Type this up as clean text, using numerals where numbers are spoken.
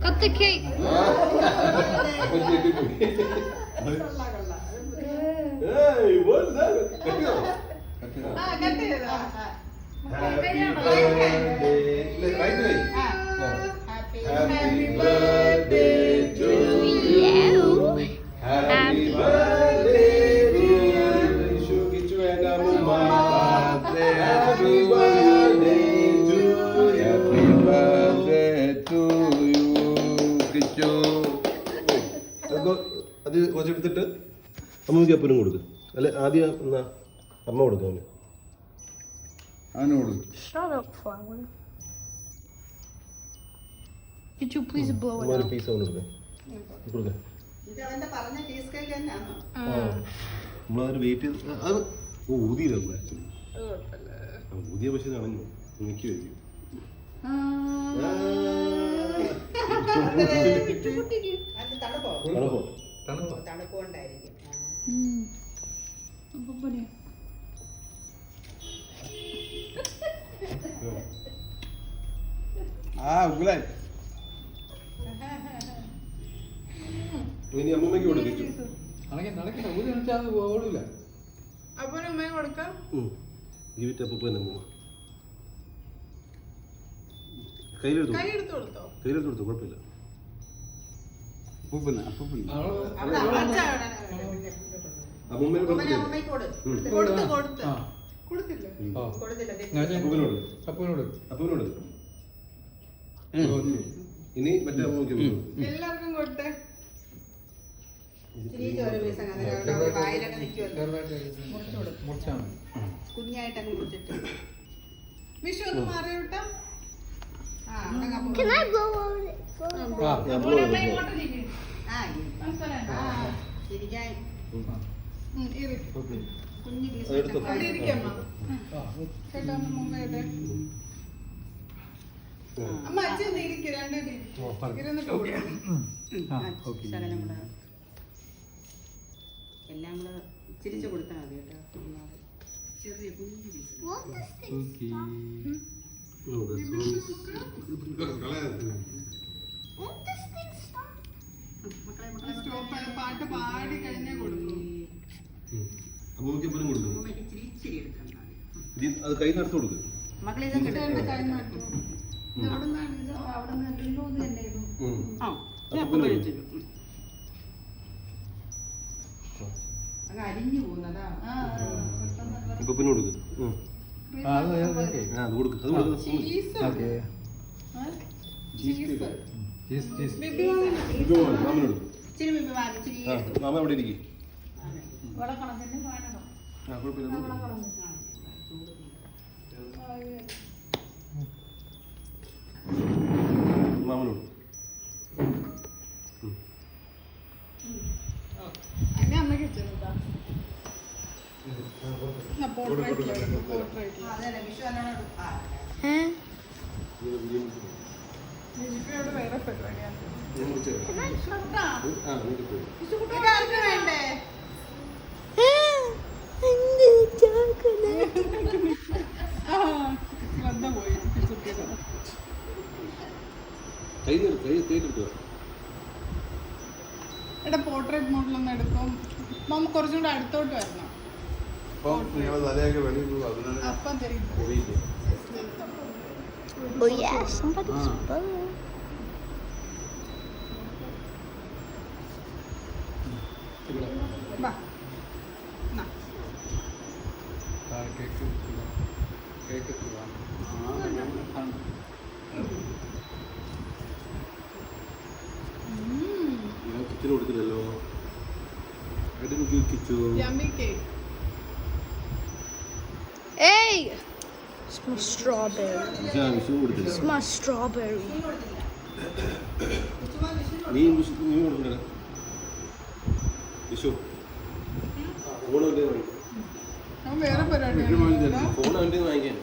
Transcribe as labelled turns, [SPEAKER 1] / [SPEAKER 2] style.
[SPEAKER 1] Cut the cake.
[SPEAKER 2] Hey, what's that?
[SPEAKER 3] Happy birthday to you. Happy birthday to you. Kichu and Amma. Happy birthday to you. Happy birthday to you, Kichu.
[SPEAKER 2] അത് കുറച്ചെടുത്തിട്ട് അമ്മയ്ക്ക് അപ്പനും കൊടുക്കും അല്ലെ ആദ്യം എന്നാ അമ്മ കൊടുക്കാം
[SPEAKER 3] അവന് കൊടുക്കും.
[SPEAKER 1] Shut up, flower. Could you please blow it
[SPEAKER 2] അമ്മ ഒരു
[SPEAKER 1] out?
[SPEAKER 2] പീസ് അവന് കൊടുക്കാം കൊടുക്കാം നമ്മളതൊരു വെയിറ്റ് ചെയ്ത് അത് ഊതിയില്ല ആക്ച്വലി ഊതിയ പക്ഷേ നടന്നു എനിക്ക് വരും
[SPEAKER 3] ഉഗ്ലായി
[SPEAKER 2] ഇനി അമ്മമ്മയ്ക്ക് കൊടുക്കും
[SPEAKER 3] ഓടില്ല.
[SPEAKER 2] ജീവിട്ട് അപ്പൊ അമ്മമ്മ കയ്യിലെടുത്തു കയ്യിലെടുത്ത് കൊടുത്തു കുഴപ്പമില്ല
[SPEAKER 3] അപ്പൂപ്പന അപ്പൂപ്പന
[SPEAKER 2] അമ്മമ്മേനെ അപ്പൂനോട് ഇനി മറ്റേ അമ്മയ്ക്ക്
[SPEAKER 4] എല്ലാവർക്കും കൊടുത്തേ. കുഞ്ഞായിട്ടങ്ങ് മുറിച്ചിട്ട് വിഷു ഒന്ന് മാറി വിട്ടാ.
[SPEAKER 1] Can I blow out it?
[SPEAKER 4] കുഞ്ഞു ഇരിക്കമ്മ കേട്ടോ മുമ്പേട്ടെ. അമ്മ അച്ഛൻ ഇരിക്കും രണ്ടുപേരും ഇരുന്നിട്ട് കൊടുക്കും.
[SPEAKER 5] എല്ലാം കൂടെ ചിരിച്ചു കൊടുത്താൽ മതി കേട്ടോ. ചെറിയ കുഞ്ഞു
[SPEAKER 1] What does this stop? Won't this thing stop?
[SPEAKER 4] പാട്ട് പാടി കഴിഞ്ഞേ കൊടുക്കും.
[SPEAKER 2] അമ്മമ്മയ്ക്ക് എപ്പോഴും കൊടുക്കും
[SPEAKER 5] ഇച്ചിരി ഇച്ചിരി എടുക്കാൻ മതി.
[SPEAKER 2] അത് കൈ നടത്തു കൊടുക്കും
[SPEAKER 5] മക്കളെ ഇതൊക്കെ എടുക്കാം.
[SPEAKER 4] കൈ മാറ്റും.
[SPEAKER 5] അങ്ങ് അരിഞ്ഞു പോകുന്നതാ.
[SPEAKER 2] ഇപ്പൊ പിന്നെ കൊടുക്കും അത് കൊടുക്കും അത് കൊടുക്കും മാമനോട്
[SPEAKER 5] ഇച്ചിരി മുമ്പ് വാങ്ങി ഇച്ചിരി
[SPEAKER 2] മാമ എവിടെ ഇരിക്കും
[SPEAKER 5] ഇവിടെ കണക്കിന് വേണോ?
[SPEAKER 2] ആ കുഴപ്പമില്ല മാമനോട്
[SPEAKER 4] എന്നെ അമ്മയ്ക്ക് വെച്ചിരുന്നതാ. പോർട്രേറ്റില്
[SPEAKER 5] അതല്ല വിഷു നല്ലോണം
[SPEAKER 1] Huh?
[SPEAKER 4] ഇവിടെ വേറെ പരിപാടിയാണ്.
[SPEAKER 1] Can I shut up?
[SPEAKER 4] ഇതാർക്ക് വേണ്ടേ? ശ്രദ്ധ പോയി ചുറ്റിയത്. എടാ പോർട്രേറ്റ് മോഡലൊന്നും എടുക്കും. മമ്മ കുറച്ചും കൂടെ അടുത്തോട്ട് വരണം.
[SPEAKER 3] തലയൊക്കെ വെളിയിൽ പോകും. അതിനാണ്
[SPEAKER 4] അപ്പം തരും.
[SPEAKER 1] Oh yeah, somebody's phone.
[SPEAKER 4] വാ. നാ.
[SPEAKER 2] കിച്ചന് കൊടുത്തില്ലല്ലോ Kichu
[SPEAKER 4] Yummy cake.
[SPEAKER 1] Hey! It's my strawberry.
[SPEAKER 2] Vishu കൊടുത്തില്ല
[SPEAKER 1] It's my strawberry.
[SPEAKER 2] നീ കൊടുക്കണ്ട വിഷു ഫോൺ
[SPEAKER 4] അവൻ വേറെ പരിപാടിയാണ്.
[SPEAKER 2] ഫോൺ അവൻ്റെ വാങ്ങിക്കാൻ